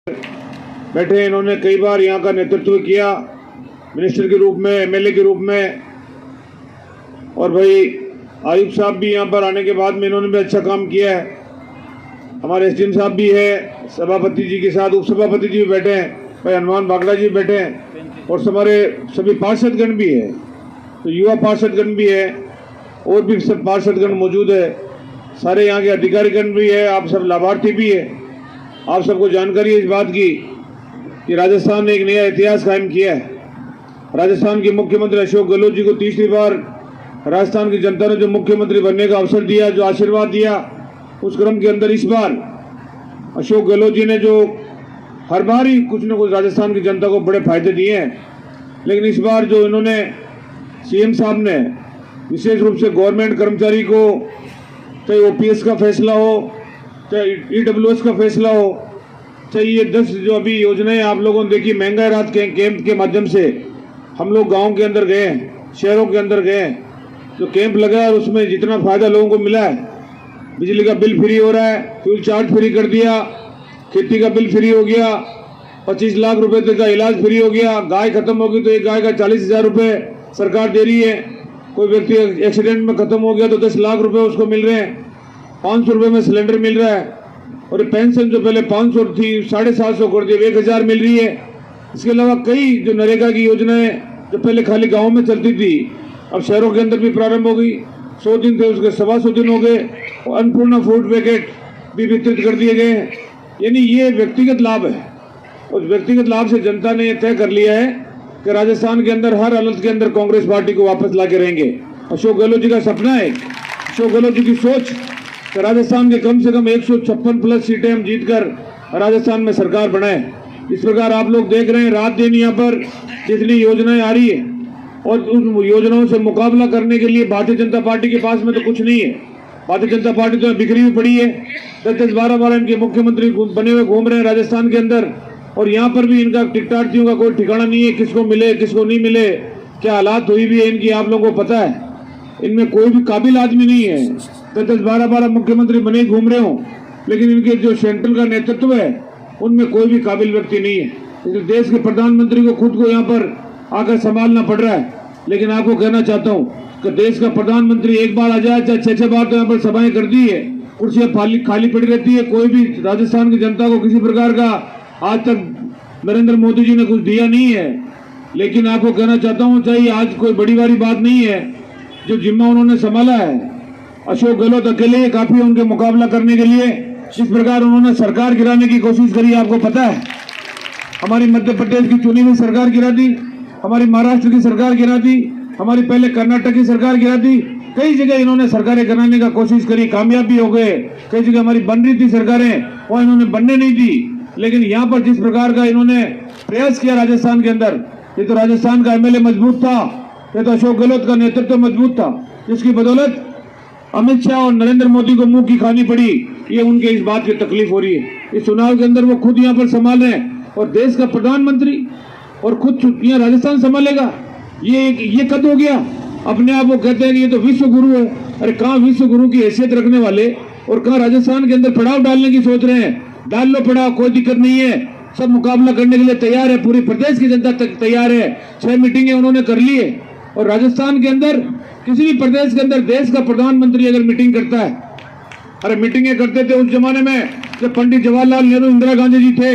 बैठे हैं। इन्होंने कई बार यहाँ का नेतृत्व किया मिनिस्टर के रूप में, एमएलए के रूप में। और भाई आयुब साहब भी यहाँ पर आने के बाद में इन्होंने भी अच्छा काम किया है। हमारे एसडीएम साहब भी है, सभापति जी के साथ उप सभापति जी भी बैठे हैं, भाई हनुमान बागड़ा जी बैठे हैं, और हमारे सभी पार्षदगण भी है, तो युवा पार्षदगण भी है, और भी सब पार्षदगण मौजूद है। सारे यहाँ के अधिकारीगण भी है, आप सब लाभार्थी भी है। आप सबको जानकारी है इस बात की कि राजस्थान ने एक नया इतिहास कायम किया है। राजस्थान के मुख्यमंत्री अशोक गहलोत जी को तीसरी बार राजस्थान की जनता ने जो मुख्यमंत्री बनने का अवसर दिया, जो आशीर्वाद दिया, उस क्रम के अंदर इस बार अशोक गहलोत जी ने जो हर बार ही कुछ न कुछ राजस्थान की जनता को बड़े फायदे दिए हैं, लेकिन इस बार जो इन्होंने सीएम साहब ने विशेष रूप से गवर्नमेंट कर्मचारी को, चाहे ओपीएस का फैसला हो, चाहे ईडब्ल्यूएस का फैसला हो, चाहे ये 10 जो अभी योजनाएं आप लोगों ने देखी, महंगाई राहत के कैंप के माध्यम से हम लोग गांव के अंदर गए, शहरों के अंदर गए, जो कैंप लगा है उसमें जितना फायदा लोगों को मिला है, बिजली का बिल फ्री हो रहा है, फ्यूल चार्ज फ्री कर दिया, खेती का बिल फ्री हो गया, 25 लाख रुपए तक का इलाज फ्री हो गया, गाय खत्म होगी तो एक गाय का 40,000 रुपये सरकार दे रही है, कोई व्यक्ति एक्सीडेंट में खत्म हो गया तो 10 लाख रुपए उसको मिल रहे हैं, 500 रुपये में सिलेंडर मिल रहा है, और पेंशन जो पहले 500 थी 750 कर दी, 1000 मिल रही है। इसके अलावा कई जो नरेगा की योजनाएं जो पहले खाली गाँव में चलती थी, अब शहरों के अंदर भी प्रारंभ हो गई। 100 दिन थे, उसके 125 दिन हो गए, और अन्नपूर्णा फूड पैकेट भी वितरित कर दिए गए हैं। यानी ये व्यक्तिगत लाभ है, उस व्यक्तिगत लाभ से जनता ने यह तय कर लिया है कि राजस्थान के अंदर हर हालत के अंदर कांग्रेस पार्टी को वापस ला के रहेंगे। अशोक गहलोत जी का सपना है, अशोक गहलोत जी की सोच कि राजस्थान के कम से कम 156 प्लस सीटें हम जीतकर राजस्थान में सरकार बनाए। इस प्रकार आप लोग देख रहे हैं रात दिन यहाँ पर जितनी योजनाएं आ रही है, और उन योजनाओं से मुकाबला करने के लिए भारतीय जनता पार्टी के पास में तो कुछ नहीं है। भारतीय जनता पार्टी तो बिखरी हुई पड़ी है, 10-12 इनके मुख्यमंत्री बने हुए घूम रहे हैं राजस्थान के अंदर, और यहाँ पर भी इनका टिकटार्थियों का कोई ठिकाना नहीं है, किसको मिले किसको नहीं मिले, क्या हालात हुई भी है इनकी आप लोगों को पता है। इनमें कोई भी काबिल आदमी नहीं है, 10-12 मुख्यमंत्री बने घूम रहे हों, लेकिन इनके जो सेंट्रल का नेतृत्व है उनमें कोई भी काबिल व्यक्ति नहीं है। इसलिए देश के प्रधानमंत्री को खुद को यहाँ पर आकर संभालना पड़ रहा है। लेकिन आपको कहना चाहता हूँ कि देश का प्रधानमंत्री एक बार आ जाए, चाहे 6-6 बार तो यहाँ पर सभाएं कर दी है, कुर्सियां खाली पड़ी रहती है, कोई भी राजस्थान की जनता को किसी प्रकार का आज तक नरेंद्र मोदी जी ने कुछ दिया नहीं है। लेकिन आपको कहना चाहता हूँ, चाहिए आज कोई बड़ी वाली बात नहीं है, जो जिम्मा उन्होंने संभाला है, अशोक गहलोत अकेले काफी है उनके मुकाबला करने के लिए। जिस प्रकार उन्होंने सरकार गिराने की कोशिश करी, आपको पता है, हमारी मध्य प्रदेश की चुनी हुई सरकार गिरा दी, हमारी महाराष्ट्र की सरकार गिरा दी, हमारी पहले कर्नाटक की सरकार गिरा दी, कई जगह इन्होंने सरकारें गिराने का कोशिश करी, कामयाब भी हो गए। कई जगह हमारी बन रही थी सरकारें, वो इन्होंने बनने नहीं दी। लेकिन यहाँ पर जिस प्रकार का इन्होंने प्रयास किया राजस्थान के अंदर, ये तो राजस्थान का एमएलए मजबूत था, ये तो अशोक गहलोत का नेतृत्व मजबूत था, जिसकी बदौलत अमित शाह और नरेंद्र मोदी को मुंह की खानी पड़ी। ये उनके इस बात की तकलीफ हो रही है। इस चुनाव के अंदर वो खुद यहाँ पर संभाल रहे हैं, और देश का प्रधानमंत्री और खुद यहाँ राजस्थान संभालेगा, ये कद हो गया। अपने आप वो कहते हैं कि ये तो विश्व गुरु है। अरे कहाँ विश्व गुरु की हैसियत रखने वाले, और कहाँ राजस्थान के अंदर पड़ाव डालने की सोच रहे हैं। डाल लो पड़ाव, कोई दिक्कत नहीं है, सब मुकाबला करने के लिए तैयार है, पूरी प्रदेश की जनता तैयार है। 6 मीटिंगें उन्होंने कर ली है, और राजस्थान के अंदर किसी भी प्रदेश के अंदर देश का प्रधानमंत्री अगर मीटिंग करता है, अरे मीटिंगें करते थे उस जमाने में जब पंडित जवाहरलाल नेहरू, इंदिरा गांधी जी थे,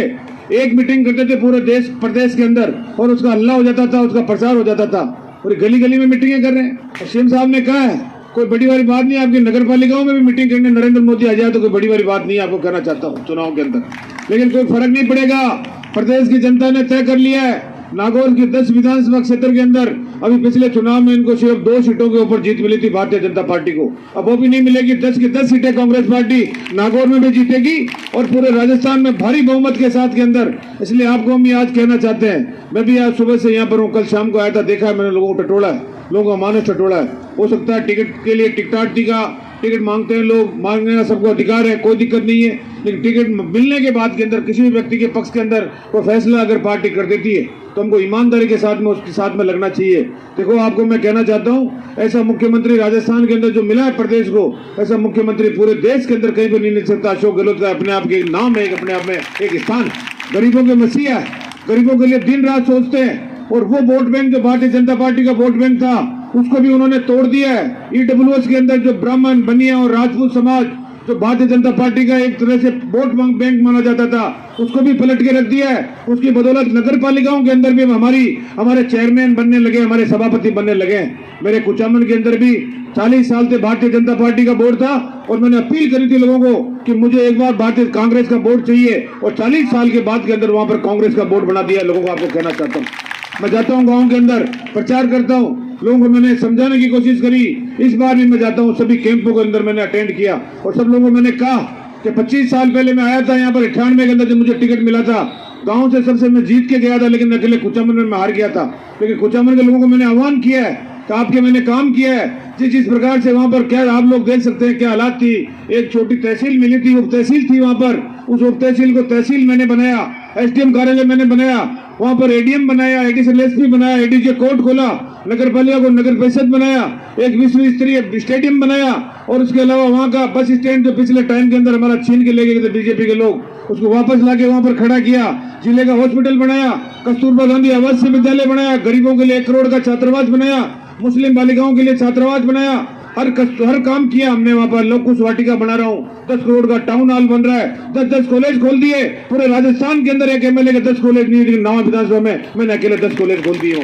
एक मीटिंग करते थे पूरे देश प्रदेश के अंदर, और उसका हल्ला हो जाता था, उसका प्रचार हो जाता था। और गली गली में मीटिंगें कर रहे हैं। सीएम साहब ने कहा है कोई बड़ी वाली बात नहीं, आपकी नगर पालिकाओं में भी मीटिंग करने नरेंद्र मोदी आ जाए तो कोई बड़ी वाली बात नहीं है, आपको कहना चाहता हूँ चुनाव के अंदर। लेकिन कोई फर्क नहीं पड़ेगा, प्रदेश की जनता ने तय कर लिया है। नागौर की 10 विधानसभा क्षेत्र के अंदर अभी पिछले चुनाव में इनको सिर्फ 2 सीटों के ऊपर जीत मिली थी भारतीय जनता पार्टी को, अब वो भी नहीं मिलेगी। 10 की 10 सीटें कांग्रेस पार्टी नागौर में भी जीतेगी, और पूरे राजस्थान में भारी बहुमत के साथ के अंदर। इसलिए आपको हम ये आज कहना चाहते हैं, मैं भी आज सुबह से यहाँ पर हूँ, कल शाम को आया था, देखा है मैंने, लोगों को टटोला है, लोगों का मानस टटोला है। हो सकता है टिकट के लिए टिकटार्थी का टिकट मांगते हैं लोग, मांगने का सबको अधिकार है, कोई दिक्कत नहीं है। लेकिन टिकट मिलने के बाद के अंदर किसी भी व्यक्ति के पक्ष के अंदर कोई फैसला अगर पार्टी कर देती है तो हमको ईमानदारी के साथ में उसके साथ में लगना चाहिए। देखो आपको मैं कहना चाहता हूँ, ऐसा मुख्यमंत्री राजस्थान के अंदर जो मिला है प्रदेश को, ऐसा मुख्यमंत्री पूरे देश के अंदर कहीं भी नहीं मिल सकता। अशोक गहलोत का अपने आप के नाम है, अपने आप में एक स्थान। गरीबों के मसीहा, गरीबों के लिए दिन रात सोचते हैं। और वो वोट बैंक जो भारतीय जनता पार्टी का वोट बैंक था, उसको भी उन्होंने तोड़ दिया है। ईडब्ल्यूएस के अंदर जो ब्राह्मण, बनिया और राजपूत समाज जो भारतीय जनता पार्टी का एक तरह से वोट बैंक माना जाता था, उसको भी पलट के रख दिया है। उसकी बदौलत नगर पालिकाओं के अंदर भी हमारे चेयरमैन बनने लगे, हमारे सभापति बनने लगे। मेरे कुचामन के अंदर भी 40 साल से भारतीय जनता पार्टी का बोर्ड था और मैंने अपील करी थी लोगों को कि मुझे एक बार भारतीय कांग्रेस का बोर्ड चाहिए, और 40 साल के बाद के अंदर वहां पर कांग्रेस का बोर्ड बना दिया। लोगों को आपको कहना चाहता हूँ, मैं जाता हूँ गाँव के अंदर, प्रचार करता हूँ, लोगों को मैंने समझाने की कोशिश करी। इस बार भी मैं जाता हूँ, सभी कैंपों के अंदर मैंने अटेंड किया और सब लोगों को मैंने कहा कि 25 साल पहले मैं आया था यहाँ पर 98 के अंदर जब मुझे टिकट मिला था, गांव से सबसे मैं जीत के गया था, लेकिन अकेले कुचामन में मैं हार गया था। लेकिन कुचामन के लोगों को मैंने आह्वान किया है कि आपके मैंने काम किया है। जिस प्रकार से वहां पर क्या आप लोग देख सकते हैं क्या हालात थी। एक छोटी तहसील मिली थी, उप तहसील थी वहां पर, उस उप तहसील को तहसील मैंने बनाया, एसडीएम कार्यालय मैंने बनाया, वहां पर एडीएम बनाया, एडिशनल एसपी बनाया, एडीजे कोर्ट खोला, नगर पालिका को नगर परिषद बनाया, एक विश्व स्तरीय स्टेडियम बनाया, और उसके अलावा वहां का बस स्टैंड जो पिछले टाइम के अंदर हमारा छीन के ले गए थे बीजेपी के लोग, उसको वापस लाके वहां पर खड़ा किया। जिले का हॉस्पिटल बनाया, कस्तूरबा गांधी आवासीय विद्यालय बनाया, गरीबों के लिए 1 करोड़ का छात्रावास बनाया, मुस्लिम बालिकाओं के लिए छात्रावास बनाया, हर काम किया हमने। वहां पर लोग कुछ वाटिका बना रहा हूँ, 10 करोड़ का टाउन हॉल बन रहा है, 10 कॉलेज खोल दिए पूरे राजस्थान के अंदर। एक एमएलए के 10 कॉलेज नहीं, लेकिन नावा विधानसभा में मैंने अकेले 10 कॉलेज खोल दिए।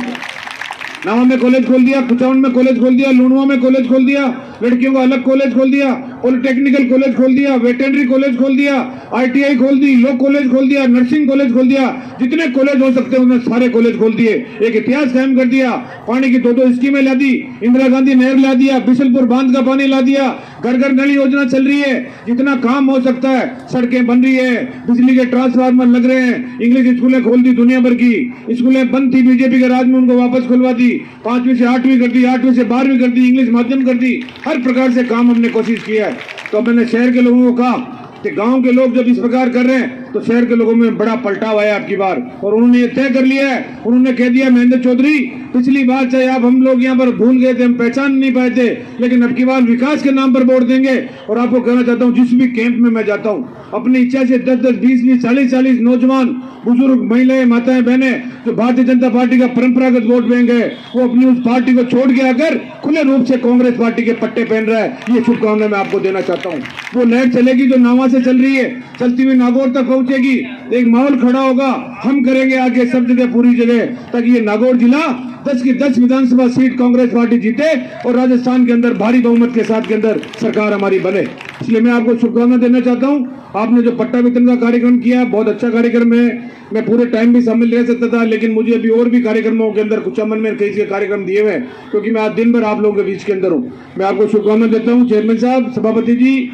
नावा में कॉलेज खोल दिया, कुचावन में कॉलेज खोल दिया, लुणवा में कॉलेज खोल दिया, लड़कियों का अलग कॉलेज खोल दिया, पॉलिटेक्निकल कॉलेज खोल दिया, वेटरनरी कॉलेज खोल दिया, आईटीआई खोल दी, लॉ कॉलेज खोल दिया, नर्सिंग कॉलेज खोल दिया, जितने कॉलेज हो सकते हैं उन्होंने सारे कॉलेज खोल दिए। एक इतिहास कायम कर दिया। पानी की 2 स्कीमें ला दी, इंदिरा गांधी नहर ला दिया, बिशनपुर बांध का पानी ला दिया, घर घर नल योजना चल रही है, जितना काम हो सकता है, सड़कें बन रही है, बिजली के ट्रांसफार्मर लग रहे हैं, इंग्लिश स्कूलें खोल दी, दुनिया भर की स्कूलें बंद थी बीजेपी के राज में, उनको वापस खुलवा दी, 5वीं से 8वीं कर दी, 8वीं से 12वीं कर दी, इंग्लिश माध्यम कर दी, हर प्रकार से काम हमने कोशिश किया है। तो मैंने शहर के लोगों को कहा कि गांव के लोग जब इस प्रकार कर रहे हैं तो शहर के लोगों में बड़ा पलटाव आया आपकी बार, और उन्होंने ये तय कर लिया है, उन्होंने कह दिया महेंद्र चौधरी पिछली बार चाहे आप हम लोग यहाँ पर भूल गए थे, हम पहचान नहीं पाए थे, लेकिन अब की बार विकास के नाम पर वोट देंगे। और आपको कहना चाहता हूँ, जिस भी कैंप में मैं जाता हूँ, अपनी इच्छा से 10-10, 20-20, 40-40 नौजवान, बुजुर्ग, महिलाएं, माताएं, बहनें जो भारतीय जनता पार्टी का परंपरागत वोट बैंक है, वो अपनी उस पार्टी को छोड़ के आकर खुले रूप से कांग्रेस पार्टी के पट्टे पहन रहा है। ये शुभकामनाएं मैं आपको देना चाहता हूँ। वो लहर चलेगी जो नावा से चल रही है, चलती हुई नागौर तक पहुंचेगी। एक माहौल खड़ा होगा, हम करेंगे आगे सब जगह, पूरी जगह, ताकि ये नागौर जिला 10 की 10 विधानसभा सीट कांग्रेस पार्टी जीते और राजस्थान के अंदर भारी बहुमत के साथ के अंदर सरकार हमारी बने। इसलिए मैं आपको शुभकामनाएं देना चाहता हूं। आपने जो पट्टा वितरण का कार्यक्रम किया, बहुत अच्छा कार्यक्रम है। मैं पूरे टाइम भी शामिल रह सकता था, लेकिन मुझे अभी और भी कार्यक्रमों के अंदर कुचामन में कई से कार्यक्रम दिए हुए हैं, क्योंकि मैं आज दिन भर आप लोगों के बीच के अंदर हूँ। मैं आपको शुभकामनाएं देता हूँ। चेयरमैन साहब, सभापति जी,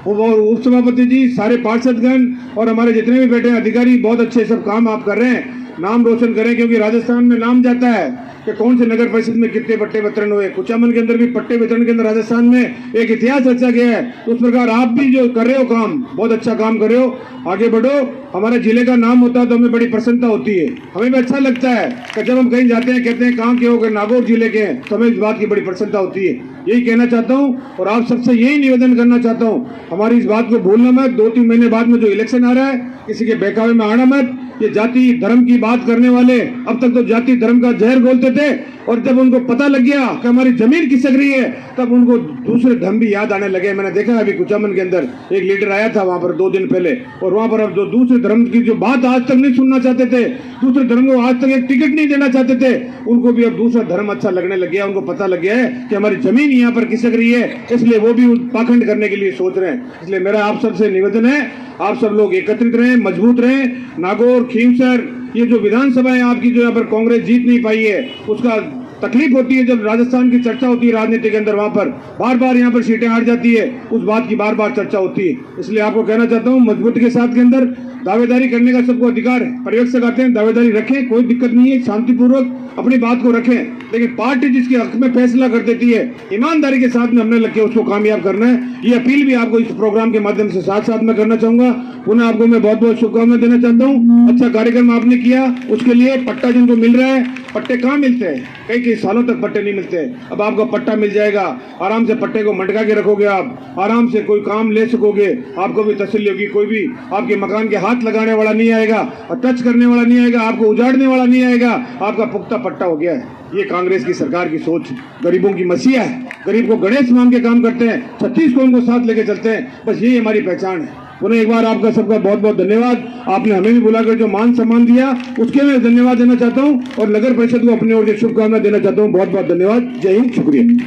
उप सभापति जी, सारे पार्षदगण और हमारे जितने भी बैठे अधिकारी, बहुत अच्छे सब काम आप कर रहे हैं। नाम रोशन करें, क्योंकि राजस्थान में नाम जाता है कि कौन से नगर परिषद में कितने पट्टे वितरण हुए। कुचामन के अंदर भी पट्टे वितरण के अंदर राजस्थान में एक इतिहास रचा गया है। उस प्रकार आप भी जो कर रहे हो काम, बहुत अच्छा काम कर रहे हो, आगे बढ़ो। हमारे जिले का नाम होता है तो हमें बड़ी प्रसन्नता होती है, हमें भी अच्छा लगता है कि जब हम कहीं जाते हैं, कहते हैं कहाँ के हो, नागौर जिले के हैं, तो हमें इस बात की बड़ी प्रसन्नता होती है। यही कहना चाहता हूँ और आप सबसे यही निवेदन करना चाहता हूँ, हमारी इस बात को भूलना मत। 2-3 महीने बाद में जो इलेक्शन आ रहा है, किसी के बहकावे में आना मत। ये जाति धर्म की बात करने वाले अब तक तो जाति धर्म का जहर घोलते थे, और जब उनको पता लग गया कि हमारी जमीन खिसक रही है, तब उनको दूसरे धर्म भी याद आने लगे। मैंने देखा अभी कुचामन के अंदर एक लीडर आया था वहां पर 2 दिन पहले, और वहां पर अब जो दूसरे धर्म की जो बात आज तक नहीं सुनना चाहते थे, दूसरे धर्म को आज तक एक टिकट नहीं देना चाहते थे, उनको भी अब दूसरा धर्म अच्छा लगने लग गया। उनको पता लग गया है कि हमारी जमीन यहाँ पर खिसक रही है, इसलिए वो भी पाखंड करने के लिए सोच रहे हैं। इसलिए मेरा आप सबसे निवेदन है, आप सब लोग एकत्रित रहें, मजबूत रहें। नागौर, खींवसर, ये जो विधानसभा है आपकी, जो यहाँ पर कांग्रेस जीत नहीं पाई है, उसका तकलीफ होती है जब राजस्थान की चर्चा होती है राजनीति के अंदर, वहां पर बार बार यहाँ पर सीटें हार जाती है, उस बात की बार बार चर्चा होती है। इसलिए आपको कहना चाहता हूँ, मजबूती के साथ के अंदर दावेदारी करने का सबको अधिकार है। पर्यवेक्षक आते हैं, दावेदारी रखें, कोई दिक्कत नहीं है, शांतिपूर्वक अपनी बात को रखें, लेकिन पार्टी जिसके हक में फैसला कर देती है, ईमानदारी के साथ में हमने लग के उसको कामयाब करना है। ये अपील भी आपको इस प्रोग्राम के माध्यम से साथ साथ में करना चाहूंगा। पुनः आपको मैं बहुत बहुत शुभकामनाएं देना चाहता हूँ। अच्छा कार्यक्रम आपने किया, उसके लिए पट्टा जिनको मिल रहा है, पट्टे कहाँ मिलते हैं, कई सालों तक पट्टे नहीं मिलते। अब आपका पट्टा मिल जाएगा, आराम से पट्टे को मंडका के रखोगे, आप आराम से कोई काम ले सकोगे, आपको भी तसल्ली होगी, कोई भी आपके मकान के हाथ हाथ लगाने वाला नहीं आएगा और टच करने वाला नहीं आएगा, आपको उजाड़ने वाला नहीं आएगा। आपका पुख्ता पट्टा हो गया है। ये कांग्रेस की सरकार की सोच गरीबों की मसीहा है। गरीब को गणेश मान के काम करते हैं, 36 को उनको साथ लेके चलते हैं। बस यही हमारी पहचान है। पुनः एक बार आपका सबका बहुत बहुत धन्यवाद। आपने हमें भी बुलाकर जो मान सम्मान दिया उसके मैं धन्यवाद देना चाहता हूं और नगर परिषद को अपनी ओर से शुभकामनाएं देना चाहता हूं। बहुत बहुत धन्यवाद। जय हिंद, शुक्रिया।